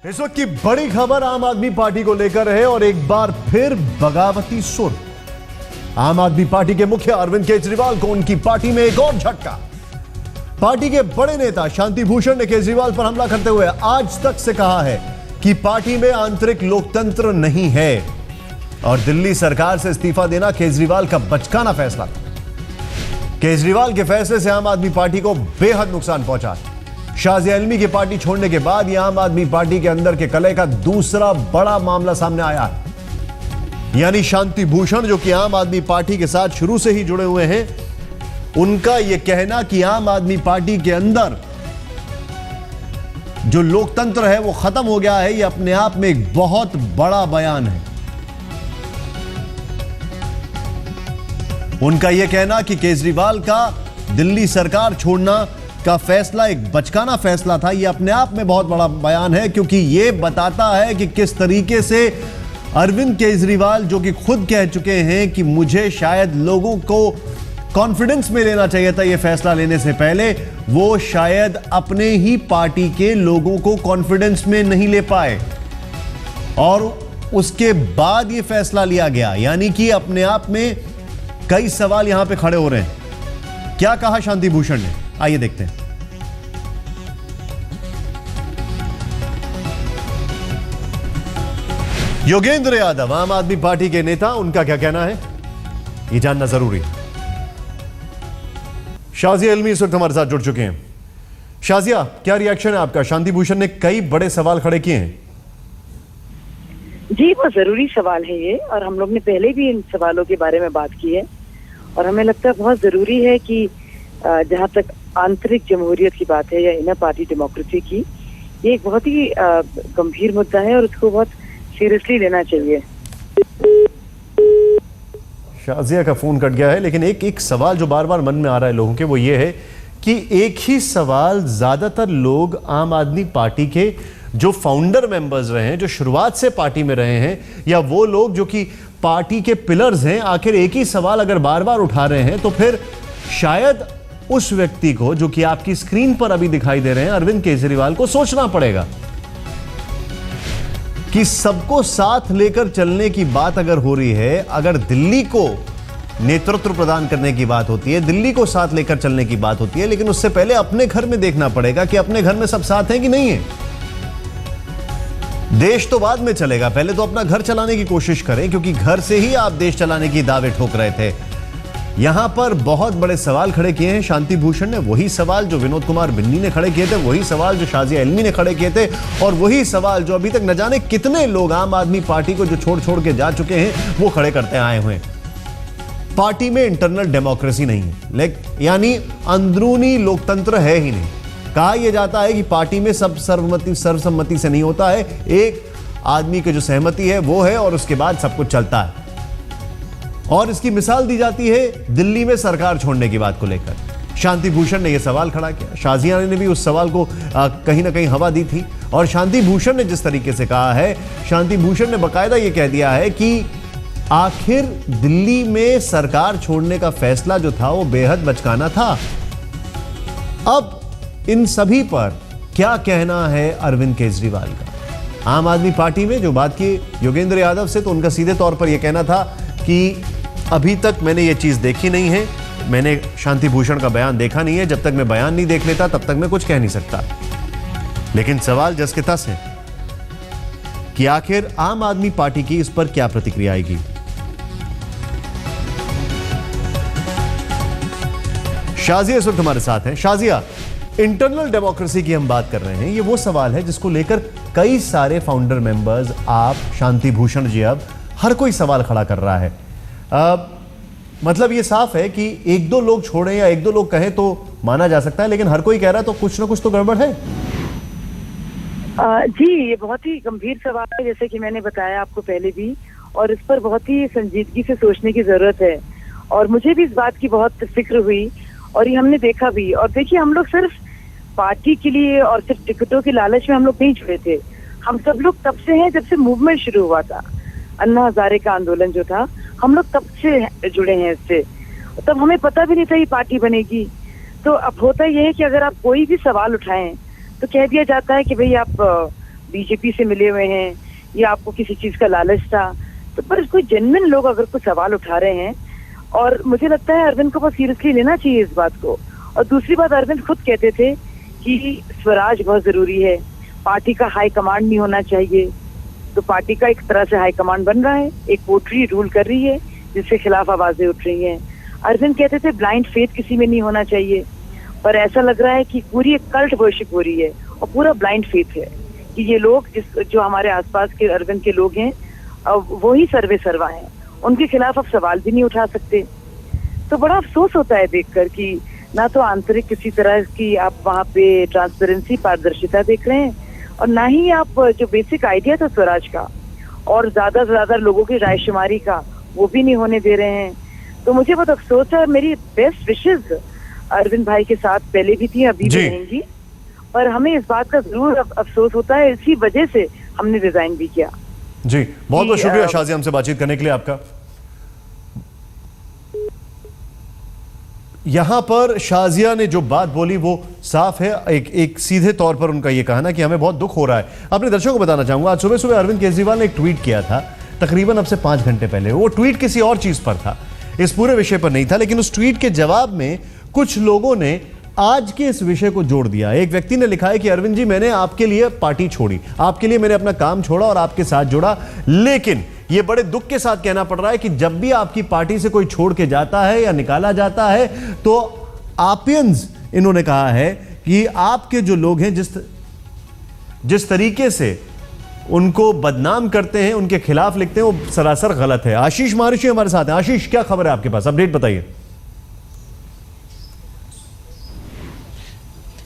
इस वक्त की बड़ी खबर आम आदमी पार्टी को लेकर है और एक बार फिर बगावती सुर। आम आदमी पार्टी के मुखिया अरविंद केजरीवाल को उनकी पार्टी में एक और झटका। पार्टी के बड़े नेता शांति भूषण ने केजरीवाल पर हमला करते हुए आज तक से कहा है कि पार्टी में आंतरिक लोकतंत्र नहीं है और दिल्ली सरकार से इस्तीफा देना केजरीवाल का बचकाना फैसला था। केजरीवाल के फैसले से आम आदमी पार्टी को बेहद नुकसान पहुंचा। शाजिया इल्मी की पार्टी छोड़ने के बाद यह आम आदमी पार्टी के अंदर के कलह का दूसरा बड़ा मामला सामने आया है। यानी शांति भूषण जो कि आम आदमी पार्टी के साथ शुरू से ही जुड़े हुए हैं, उनका यह कहना कि आम आदमी पार्टी के अंदर जो लोकतंत्र है वो खत्म हो गया है, यह अपने आप में एक बहुत बड़ा बयान है। उनका यह कहना कि केजरीवाल का दिल्ली सरकार छोड़ना का फैसला एक बचकाना फैसला था, यह अपने आप में बहुत बड़ा बयान है, क्योंकि यह बताता है कि किस तरीके से अरविंद केजरीवाल जो कि खुद कह चुके हैं कि मुझे शायद लोगों को कॉन्फिडेंस में लेना चाहिए था यह फैसला लेने से पहले, वो शायद अपने ही पार्टी के लोगों को कॉन्फिडेंस में नहीं ले पाए और उसके बाद यह फैसला लिया गया। यानी कि अपने आप में कई सवाल यहां पे खड़े हो रहे हैं। क्या कहा शांति भूषण ने, आइए देखते हैं। योगेंद्र यादव आम आदमी पार्टी के नेता, उनका क्या कहना है ये जानना जरूरी है। शाजिया इल्मी इस वक्त हमारे साथ जुड़ चुके हैं। शाजिया, क्या रिएक्शन है आपका? शांति भूषण ने कई बड़े सवाल खड़े किए हैं। जी, वो जरूरी सवाल है ये, और हम लोग ने पहले भी इन सवालों के बारे में बात की है और हमें लगता है बहुत जरूरी है कि जहां तक आंतरिक जमहूरियत की बात है या इनर पार्टी डेमोक्रेसी की, ये एक बहुत ही गंभीर मुद्दा है और उसको बहुत सीरियसली लेना चाहिए। शाजिया का फोन कट गया है, लेकिन एक सवाल जो बार बार मन में आ रहा है लोगों के, वो ये है कि एक ही सवाल ज्यादातर लोग आम आदमी पार्टी के जो फाउंडर मेंबर्स रहे हैं, जो शुरुआत से पार्टी में रहे हैं, या वो लोग जो कि पार्टी के पिलर्स हैं, आखिर एक ही सवाल अगर बार बार उठा रहे हैं तो फिर शायद उस व्यक्ति को जो कि आपकी स्क्रीन पर अभी दिखाई दे रहे हैं, अरविंद केजरीवाल को सोचना पड़ेगा कि सबको साथ लेकर चलने की बात अगर हो रही है, अगर दिल्ली को नेतृत्व प्रदान करने की बात होती है, दिल्ली को साथ लेकर चलने की बात होती है, लेकिन उससे पहले अपने घर में देखना पड़ेगा कि अपने घर में सब साथ हैं कि नहीं है। देश तो बाद में चलेगा, पहले तो अपना घर चलाने की कोशिश करें, क्योंकि घर से ही आप देश चलाने की दावे ठोक रहे थे। यहां पर बहुत बड़े सवाल खड़े किए हैं शांति भूषण ने, वही सवाल जो विनोद कुमार बिन्नी ने खड़े किए थे, वही सवाल जो शाजिया इल्मी ने खड़े किए थे, और वही सवाल जो अभी तक न जाने कितने लोग आम आदमी पार्टी को जो छोड़ छोड़ के जा चुके हैं वो खड़े करते आए हुए हैं। पार्टी में इंटरनल डेमोक्रेसी नहीं है, यानी अंदरूनी लोकतंत्र है ही नहीं। कहा यह जाता है कि पार्टी में सब सर्वसम्मति से नहीं होता है, एक आदमी की जो सहमति है वो है और उसके बाद सब कुछ चलता है। और इसकी मिसाल दी जाती है दिल्ली में सरकार छोड़ने की बात को लेकर। शांति भूषण ने यह सवाल खड़ा किया, शाजिया ने भी उस सवाल को कहीं ना कहीं हवा दी थी, और शांति भूषण ने जिस तरीके से कहा है, शांति भूषण ने बाकायदा यह कह दिया है कि आखिर दिल्ली में सरकार छोड़ने का फैसला जो था वो बेहद बचकाना था। अब इन सभी पर क्या कहना है अरविंद केजरीवाल का? आम आदमी पार्टी में जो बात की योगेंद्र यादव से, तो उनका सीधे तौर पर यह कहना था कि अभी तक मैंने ये चीज देखी नहीं है, मैंने शांति भूषण का बयान देखा नहीं है, जब तक मैं बयान नहीं देख लेता तब तक मैं कुछ कह नहीं सकता। लेकिन सवाल जस के तस है कि आखिर आम आदमी पार्टी की इस पर क्या प्रतिक्रिया आएगी। शाजिया इस वक्त हमारे साथ हैं। शाजिया, इंटरनल डेमोक्रेसी की हम बात कर रहे हैं, ये वो सवाल है जिसको लेकर कई सारे फाउंडर मेंबर्स, आप, शांति भूषण जी, अब हर कोई सवाल खड़ा कर रहा है। मतलब ये साफ है कि एक दो लोग छोड़ें या एक दो लोग कहें तो माना जा सकता है, लेकिन हर कोई कह रहा है तो कुछ ना कुछ तो गड़बड़ है। जी, ये बहुत ही गंभीर सवाल है, जैसे कि मैंने बताया आपको पहले भी, और इस पर बहुत ही संजीदगी से सोचने की जरूरत है। और मुझे भी इस बात की बहुत फिक्र हुई और ये हमने देखा भी। और देखिए, हम लोग सिर्फ पार्टी के लिए और सिर्फ टिकटों के लालच में हम लोग नहीं जुड़े थे। हम सब लोग तब से हैं जब से मूवमेंट शुरू हुआ था, अन्ना हजारे का आंदोलन जो था, हम लोग तब से जुड़े हैं इससे। तब हमें पता भी नहीं था ये पार्टी बनेगी। तो अब होता यह है कि अगर आप कोई भी सवाल उठाएं तो कह दिया जाता है कि भाई आप बीजेपी से मिले हुए हैं या आपको किसी चीज का लालच था, तो पर कोई जेन्युइन लोग अगर कोई सवाल उठा रहे हैं, और मुझे लगता है अरविंद को बहुत सीरियसली लेना चाहिए इस बात को। और दूसरी बात, अरविंद खुद कहते थे कि स्वराज बहुत जरूरी है, पार्टी का हाई कमांड नहीं होना चाहिए। तो पार्टी का एक तरह से हाई कमांड बन रहा है, एक कोटरी रूल कर रही है जिसके खिलाफ आवाजें उठ रही हैं। अरविंद कहते थे ब्लाइंड फेथ किसी में नहीं होना चाहिए, पर ऐसा लग रहा है कि पूरी एक कल्ट वर्शिप हो रही है और पूरा ब्लाइंड फेथ है कि ये लोग जो हमारे आसपास के अरविंद के लोग हैं, वो ही सर्वे सर्वा हैं, उनके खिलाफ अब सवाल भी नहीं उठा सकते। तो बड़ा अफसोस होता है देखकर कि ना तो आंतरिक किसी तरह की आप वहाँ पे ट्रांसपेरेंसी, पारदर्शिता देख रहे हैं, और ना ही आप जो बेसिक आइडिया था स्वराज का और ज्यादा से ज्यादा लोगों की रायशुमारी का, वो भी नहीं होने दे रहे हैं। तो मुझे बहुत अफसोस है। मेरी बेस्ट विशेष अरविंद भाई के साथ पहले भी थी, अभी भी रहेंगी, पर हमें इस बात का जरूर अफसोस होता है, इसी वजह से हमने रिजाइन भी किया। जी, बहुत बहुत शुक्रिया शाजिया हमसे बातचीत करने के लिए आपका। यहां पर शाजिया ने जो बात बोली वो साफ है, एक सीधे तौर पर उनका यह कहना कि हमें बहुत दुख हो रहा है। अपने दर्शकों को बताना चाहूंगा, आज सुबह सुबह अरविंद केजरीवाल ने एक ट्वीट किया था, तकरीबन अब से 5 घंटे पहले। वो ट्वीट किसी और चीज पर था, इस पूरे विषय पर नहीं था, लेकिन उस ट्वीट के जवाब में कुछ लोगों ने आज के इस विषय को जोड़ दिया। एक व्यक्ति ने लिखा है कि अरविंद जी, मैंने आपके लिए पार्टी छोड़ी, आपके लिए मैंने अपना काम छोड़ा और आपके साथ जुड़ा, लेकिन यह बड़े दुख के साथ कहना पड़ रहा है कि जब भी आपकी पार्टी से कोई छोड़ के जाता है या निकाला जाता है तो आपियंस, इन्होंने कहा है कि आपके जो लोग हैं जिस तरीके से उनको बदनाम करते हैं, उनके खिलाफ लिखते हैं, वो सरासर गलत है। आशीष महर्षि हमारे साथ हैं। आशीष, क्या खबर है आपके पास, अपडेट बताइए।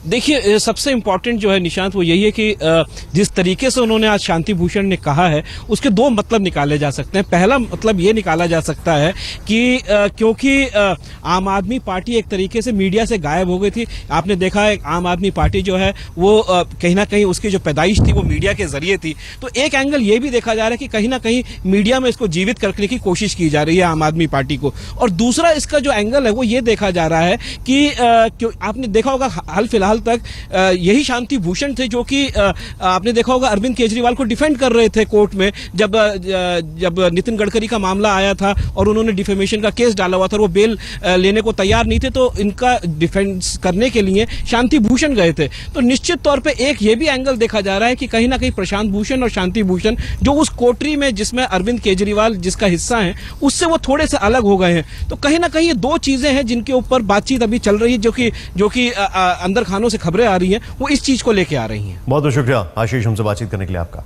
देखिए, सबसे इंपॉर्टेंट जो है निशांत, वो यही है कि जिस तरीके से उन्होंने आज शांति भूषण ने कहा है, उसके 2 मतलब निकाले जा सकते हैं। पहला मतलब ये निकाला जा सकता है कि क्योंकि आम आदमी पार्टी एक तरीके से मीडिया से गायब हो गई थी। आपने देखा है आम आदमी पार्टी जो है वो कहीं ना कहीं उसकी जो पैदाइश थी वो मीडिया के जरिए थी। तो एक एंगल ये भी देखा जा रहा है कि कहीं ना कहीं मीडिया में इसको जीवित करने की कोशिश की जा रही है आम आदमी पार्टी को। और दूसरा इसका जो एंगल है वो ये देखा जा रहा है कि आपने देखा होगा हाल फिलहाल तक यही शांति भूषण थे जो कि आपने देखा होगा अरविंद केजरीवाल को डिफेंड कर रहे थे कोर्ट में, जब नितिन गडकरी का मामला आया था और उन्होंने डिफेमेशन का केस डाला हुआ था और वो बेल लेने को तैयार नहीं थे, तो इनका डिफेंस करने के लिए शांति भूषण गए थे। तो निश्चित तौर पे एक ये भी एंगल देखा जा रहा है कि कहीं ना कहीं प्रशांत भूषण और शांति भूषण जो उस कोटरी में जिसमें अरविंद केजरीवाल जिसका हिस्सा है, उससे वो थोड़े से अलग हो गए हैं। तो कहीं ना कहीं ये 2 चीजें हैं जिनके ऊपर बातचीत अभी चल रही है, जो कि अंदर खानों से खबरें आ रही हैं, वो इस चीज को लेके आ रही हैं। बहुत बहुत शुक्रिया आशीष हमसे बातचीत करने के लिए आपका।